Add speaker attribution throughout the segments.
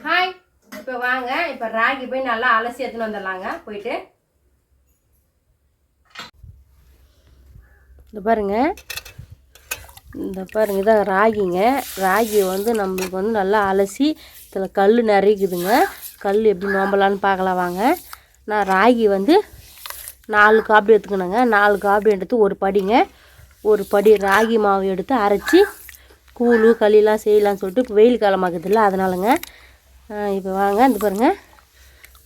Speaker 1: Hi. இப்போ வாங்க, இப்போ ராகி போய் நல்லா அலசி எடுத்துன்னு வந்துடலாங்க. போயிட்டு இந்த பாருங்கள், இதான் ராகிங்க. ராகியை வந்து நம்மளுக்கு வந்து நல்லா அலசி இதில் கல் நிறைக்குதுங்க. கல் எப்படி நோம்பலான்னு பார்க்கலாம் வாங்க. நான் ராகி வந்து 4 காப்பி எடுத்துக்கணுங்க. 4 காப்பி எடுத்து ஒரு படி ராகி மாவு எடுத்து அரைச்சி கூழ் களிலாம் செய்யலான்னு சொல்லிட்டு இப்போ வெயில் காலமாக்குதில்ல, அதனாலங்க. இப்போ வாங்க, இந்த பாருங்கள்,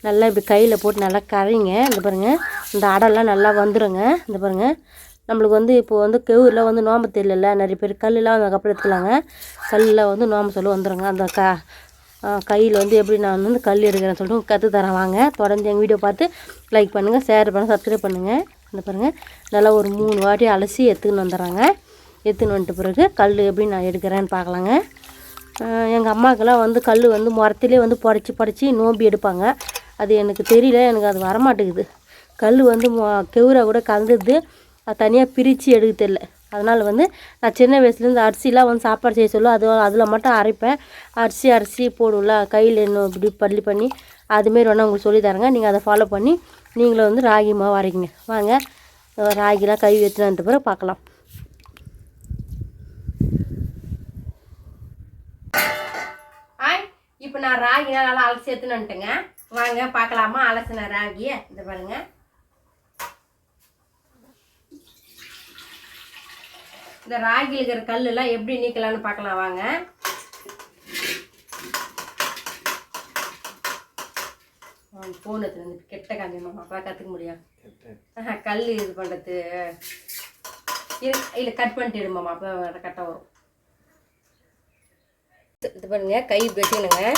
Speaker 1: நல்லா இப்படி கையில் போட்டு நல்லா கரைங்க. இந்த பாருங்கள், இந்த அடைலாம் நல்லா வந்துடுங்க. இந்த பாருங்கள், நம்மளுக்கு வந்து இப்போது வந்து கெவுரில் வந்து நோம்ப தெரியல, நிறைய பேர் கல்லெலாம் அதுக்கப்புறம் எடுத்துக்கலாங்க. கல்லில் வந்து நோம்ப சொல்ல வந்துடுங்க. அந்த கையில் வந்து எப்படி நான் வந்து கல் எடுக்கிறேன்னு சொல்லிட்டு கற்றுத்தரேன் வாங்க. தொடர்ந்து எங்கள் வீடியோ பார்த்து லைக் பண்ணுங்கள், ஷேர் பண்ணுங்கள், சப்ஸ்கிரைப் பண்ணுங்கள். இந்த பாருங்கள், நல்லா ஒரு 3 வாட்டி அலசி எடுத்துன்னு வந்துடுறாங்க. எடுத்துன்னு வந்துட்டு பிறகு கல் எப்படி நான் எடுக்கிறேன்னு பார்க்கலாங்க. எங்கள் அம்மாக்கெல்லாம் வந்து கல் வந்து முரத்திலே வந்து புடச்சி நோம்பி எடுப்பாங்க. அது எனக்கு தெரியல, எனக்கு அது வரமாட்டேங்குது. கல் வந்து கெவுரை கூட கலந்துது, அது தனியாக பிரித்து எடுக்க தெரியல. அதனால் வந்து நான் சின்ன வயசுலேருந்து அரிசிலாம் வந்து சாப்பாடு செய்ய சொல்ல அதில் மட்டும் அரைப்பேன். அரிசி போடும்ல, கையில் இன்னும் இப்படி பள்ளி பண்ணி அதுமாரி வேணால் உங்களுக்கு சொல்லித்தரேங்க. நீங்கள் அதை ஃபாலோ பண்ணி நீங்களும் வந்து ராகி மாவு அரைக்கிங்க வாங்க. ராகிலாம் கை எடுத்துன்னு பிறகு பார்க்கலாம். இப்போ நான் ராகிலாம் நல்லா அலசி எடுத்துன்னு வந்துட்டேங்க. வாங்க பார்க்கலாமா அலசின ராகியை. இந்த பாருங்க, இந்த ராகியில் இருக்கிற கல்லுலாம் எப்படி நீக்கலான்னு பார்க்கலாம் வாங்க. ஃபோன் எடுத்துன்னு கெட்ட காமியம்மா, அப்போ கற்றுக்க முடியும். கல் இது பண்ணுறது இல்லை, கட் பண்ணிட்டு எடுமாம்மா, அப்போ கரெக்டாக வரும். இது பாருங்க, கை இப்படி வச்சுக்கணுங்க.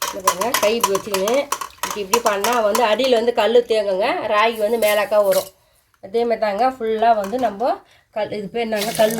Speaker 1: இது பாருங்க, கை இப்படி வச்சுக்கணும். இப்படி பண்ணால் வந்து அடியில் வந்து கல் தேங்குங்க, ராகி வந்து மேலாக்கா வரும். அதேமாதிரி தாங்க ஃபுல்லாக வந்து நம்ம இது பேர் என்னங்க, கல்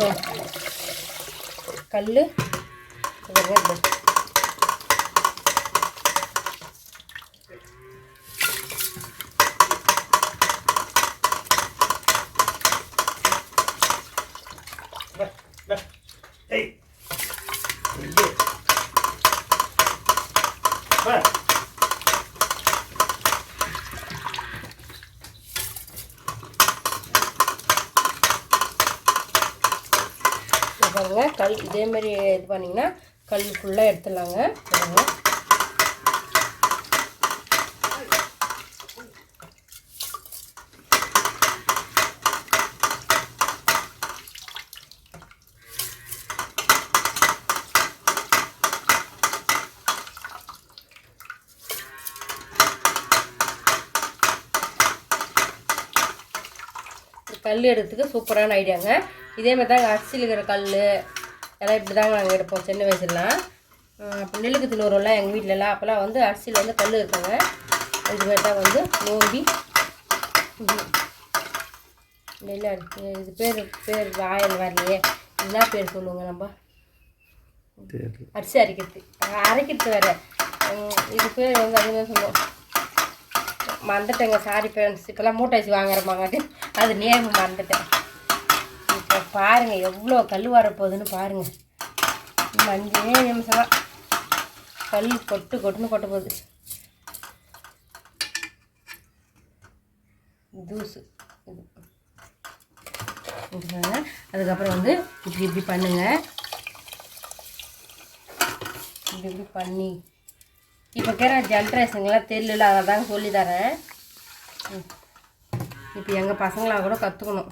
Speaker 1: பாருங்க, கல் இதேமாரி இது பண்ணிங்கன்னா கல் ஃபுல்லாக எடுத்துடலாங்க. பாருங்க, கல் எடுத்துக்கு சூப்பரான ஐடியாங்க. இதேமாதிரி தாங்க அரிசியில் இருக்கிற கல் எல்லாம் இப்படி தாங்க நாங்கள் எடுப்போம் சின்ன வயசுலாம். அப்போ நெல்லுக்கு தின்னுறோம்ல எங்கள் வீட்டிலலாம், அப்போல்லாம் வந்து அரிசியில் வந்து கல் இருக்காங்க. இதுமாரி தான் வந்து நோம்பி நெல் அரிசி. இது பேர் ஆயில் வரலையே, என்ன பேர் சொல்லுவாங்க நம்ம? அரிசி அரைக்கிறது வேறு. இது பேர் வந்து அதுமாதிரி சொல்லுவோம், மறந்துட்டேங்க. சாரி ஃப்ரெண்ட்ஸ், இப்போல்லாம் மூட்டை அரிசி வாங்குறமாங்காட்டி அது நேம் மறந்துட்டேன். இப்போ பாருங்கள் எவ்வளோ கல் வரப்போகுதுன்னு பாருங்கள். 5 நிமிஷம் தான் கல் கொட்டுன்னு கொட்ட போகுது. தூசு இது அதுக்கப்புறம் வந்து இப்படி பண்ணுங்க. இப்படி பண்ணி இப்போ இருக்கிற ஜென்ரேஷனுங்களாம் தெரியல, அதை தாங்க சொல்லித்தரேன். இப்போ எங்கள் பசங்களாக கூட கற்றுக்கணும்.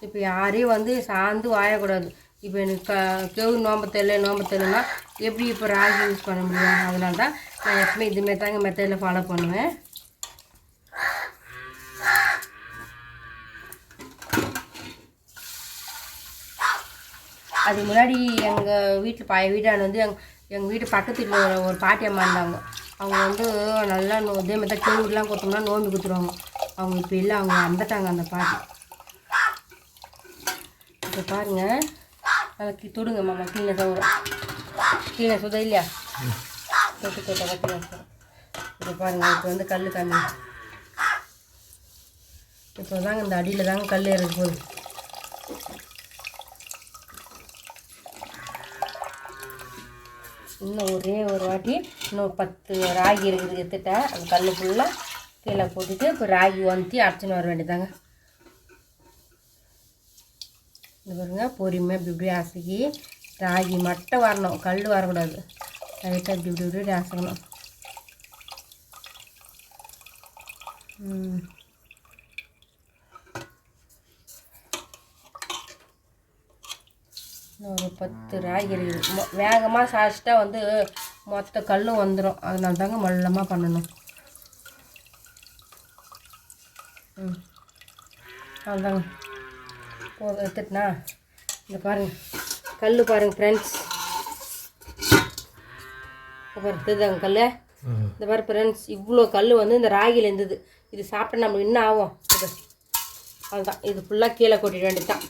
Speaker 1: இப்போ யாரையும் வந்து சார்ந்து வாயக்கூடாது. இப்போ எனக்கு கெவு நோம்ப தெரியலன்னா எப்படி இப்போ ராகி யூஸ் பண்ண முடியும்? அதனால தான் நான் எப்பவுமே இதுமாரி தாங்க மெத்தடில் ஃபாலோ பண்ணுவேன். அதுக்கு முன்னாடி எங்கள் வீட்டில் பழைய வீட்டான வந்து எங்கள் வீட்டு பக்கத்து வீட்டில் ஒரு பாட்டி அம்மா இருந்தாங்க. அவங்க வந்து நல்லா இதேமாதிரி தான் கெவுலாம் கொடுத்தோம்னா நோம்பி கொடுத்துருவாங்க. அவங்க இப்போ இல்லை, அவங்க அந்தட்டாங்க அந்த பாட்டி. இப்போ பாருங்கள், நல்லா தொடுங்க மாமா, கீழே சுதா இல்லையா, தொட்டு இப்போ பாருங்கள். இப்போ வந்து கல் கம்மி. இப்போ தாங்க இந்த அடியில் தாங்க கல் ஏறது போகுது. இன்னும் ஒரே ஒரு வாட்டி இன்னும் 10 ராகி இருக்குது எடுத்துட்டேன். அந்த கல் ஃபுல்லாக கீழே போட்டுட்டு இப்போ ராகி ஒந்தி அரைச்சின்னு வர வேண்டியதாங்க. இது பாருங்க, பொறுமையாக இப்படி இப்படி அசைக்கி ராகி மட்டும் வரணும், கல் வரக்கூடாது. லைட்டாக இப்படி இப்படி இப்படி அசைக்கணும். ஒரு 10 ராகி இருக்குது. வேகமாக சாய்ச்சிட்டா வந்து மொத்த கல்லும் வந்துடும். அதனால தாங்க மல்லமாக பண்ணணும். அவ்வளோதாங்க போதும், எடுத்துட்டுனா இந்த பாருங்கள் கல் பாருங்கள் ஃப்ரெண்ட்ஸ். பாருங்க கல், இந்த பாரு ஃப்ரெண்ட்ஸ், இவ்வளோ கல் வந்து இந்த ராகியில் இருந்தது. இது சாப்பிட்டா நம்ம இன்னும் ஆகும். இது அதுதான், இது ஃபுல்லாக கீழே கொட்டிட வேண்டியது தான்.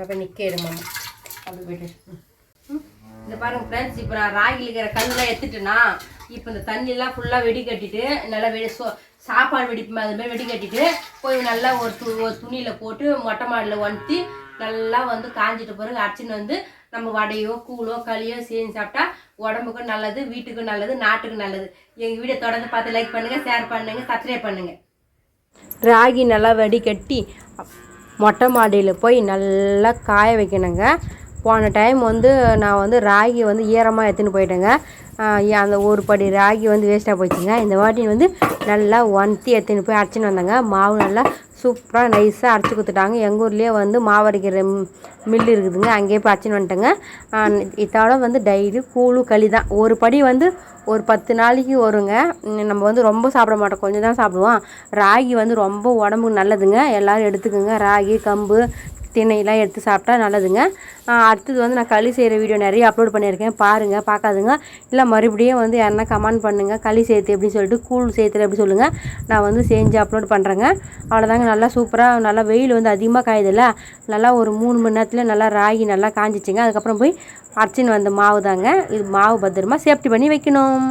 Speaker 1: அப்போ நிற்க எடுமா அப்படி போய்ட்டு. இந்த பாருங்கள் ஃப்ரெண்ட்ஸ், இப்போ நான் ராகியில் இருக்கிற கல்லாம் எடுத்துட்டேன்னா இப்போ இந்த தண்ணியெல்லாம் ஃபுல்லாக வெடி கட்டிட்டு நல்லா சாப்பாடு வெடிப்புமா அதுமாதிரி வெடி கட்டிட்டு போய் நல்லா ஒரு துணியில் போட்டு மொட்டை மாடியில் ஒன்த்தி நல்லா வந்து காஞ்சிட்டு பிறகு அரைச்சின்னு வந்து நம்ம வடையோ கூழோ களியோ செஞ்சு சாப்பிட்டா உடம்புக்கும் நல்லது, வீட்டுக்கும் நல்லது, நாட்டுக்கும் நல்லது. எங்கள் வீடியோ தொடர்ந்து பார்த்து லைக் பண்ணுங்கள், ஷேர் பண்ணுங்கள், சப்ஸ்கிரைப் பண்ணுங்கள். ராகி நல்லா வடிகட்டி மொட்டை மாடியில் போய் நல்லா காய வைக்கணுங்க. போன டைம் வந்து நான் வந்து ராகி வந்து ஈரமாக எடுத்துன்னு போயிட்டேங்க. அந்த ஒரு படி ராகி வந்து வேஸ்ட்டாக போச்சுங்க. இந்த வாட்டி வந்து நல்லா ஒன்த்தி எடுத்துன்னு போய் அரைச்சின்னு வந்தாங்க. மாவு நல்லா சூப்பராக நைஸாக அரைச்சி கொடுத்துட்டாங்க. எங்கள் ஊர்லேயே வந்து மாவு அரைக்கிற மில்லு இருக்குதுங்க, அங்கேயே போய் அரைச்சின்னு வந்துட்டேங்க. இதோட வந்து டெய்லி கூழு களி தான். ஒரு படி வந்து ஒரு 10 நாளைக்கு வருங்க. நம்ம வந்து ரொம்ப சாப்பிட மாட்டோம், கொஞ்சம் தான் சாப்பிடுவோம். ராகி வந்து ரொம்ப உடம்புக்கு நல்லதுங்க. எல்லோரும் எடுத்துக்கோங்க. ராகி கம்பு திணையெல்லாம் எடுத்து சாப்பிட்டா நல்லதுங்க. அடுத்தது வந்து நான் களி செய்கிற வீடியோ நிறைய அப்லோட் பண்ணியிருக்கேன், பாருங்கள். பார்க்காதுங்க இல்லை மறுபடியும் வந்து யாருன்னா கமெண்ட் பண்ணுங்கள், களி சேர்த்து எப்படின்னு சொல்லிட்டு, கூழ் சேர்த்து எப்படி சொல்லுங்கள், நான் வந்து செஞ்சு அப்லோட் பண்ணுறேங்க. அவ்வளோதாங்க. நல்லா சூப்பராக நல்லா வெயில் வந்து அதிகமாக காயுதில்ல, நல்லா ஒரு 3 மணி நேரத்தில் நல்லா ராகி நல்லா காஞ்சிச்சிங்க. அதுக்கப்புறம் போய் அரைச்சின்னு வந்த மாவு தாங்க இது. மாவு பத்திரமா சேஃப்டி பண்ணி வைக்கணும்.